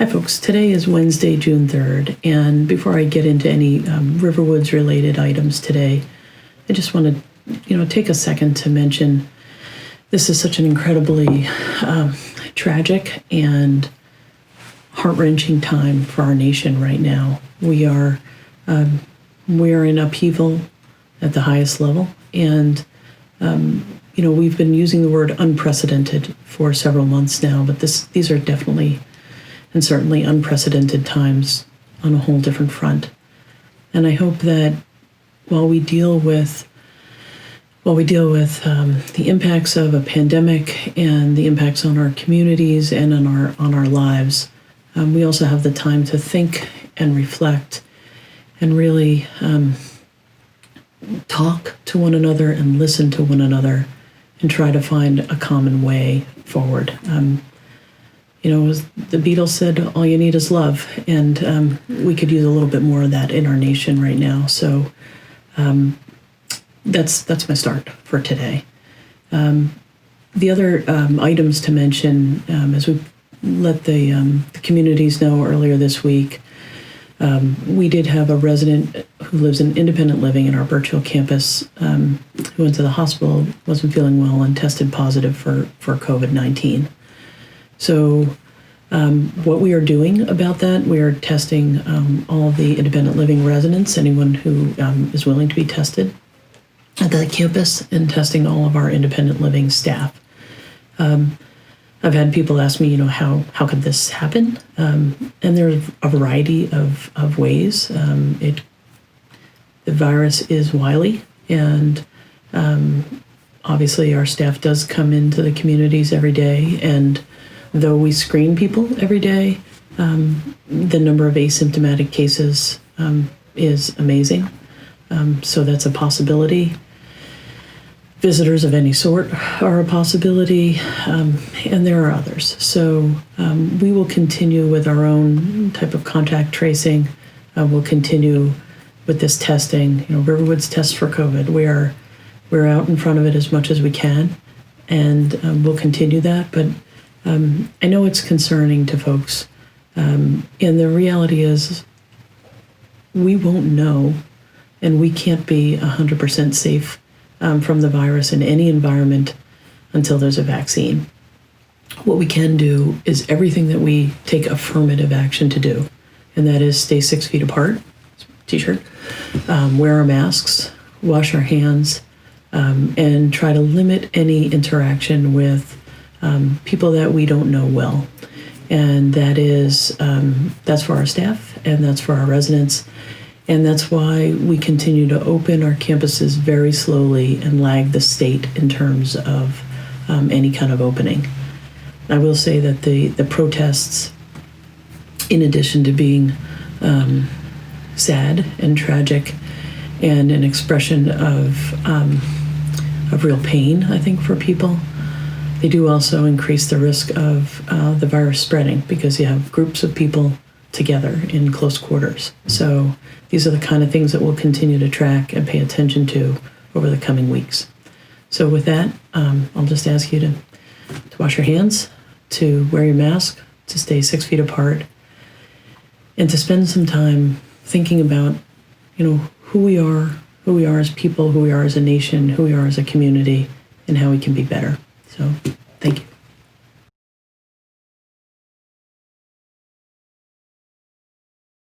Hi, folks. Today is Wednesday, June 3rd, and before I get into any RiverWoods related items today, I just want to, take a second to mention this is such an incredibly tragic and heart-wrenching time for our nation right now. We are in upheaval at the highest level, and we've been using the word unprecedented for several months now, but these are definitely and certainly unprecedented times on a whole different front. And I hope that while we deal with the impacts of a pandemic and the impacts on our communities and on our lives, we also have the time to think and reflect and really talk to one another and listen to one another and try to find a common way forward. As the Beatles said, all you need is love, and we could use a little bit more of that in our nation right now. So that's my start for today. The other items to mention, as we let the communities know earlier this week, we did have a resident who lives in independent living in our Birchville campus who went to the hospital, wasn't feeling well, and tested positive for COVID-19. So what we are doing about that, we are testing all of the independent living residents, anyone who is willing to be tested at that campus, and testing all of our independent living staff. I've had people ask me, how could this happen? And there's a variety of ways. The virus is wily, and obviously our staff does come into the communities every day, and though we screen people every day, the number of asymptomatic cases is amazing. So that's a possibility. Visitors of any sort are a possibility, and there are others. So we will continue with our own type of contact tracing. We'll continue with this testing. RiverWoods tests for COVID. We're out in front of it as much as we can, and we'll continue that. But I know it's concerning to folks, and the reality is we won't know, and we can't be 100% safe from the virus in any environment until there's a vaccine. What we can do is everything that we take affirmative action to do, and that is stay 6 feet apart, t-shirt, wear our masks, wash our hands, and try to limit any interaction with people that we don't know well. And that's for our staff, and that's for our residents. And that's why we continue to open our campuses very slowly and lag the state in terms of any kind of opening. I will say that the protests, in addition to being sad and tragic and an expression of real pain, I think, for people, they do also increase the risk of the virus spreading because you have groups of people together in close quarters. So these are the kind of things that we'll continue to track and pay attention to over the coming weeks. So with that, I'll just ask you to wash your hands, to wear your mask, to stay 6 feet apart, and to spend some time thinking about, who we are as people, who we are as a nation, who we are as a community, and how we can be better. So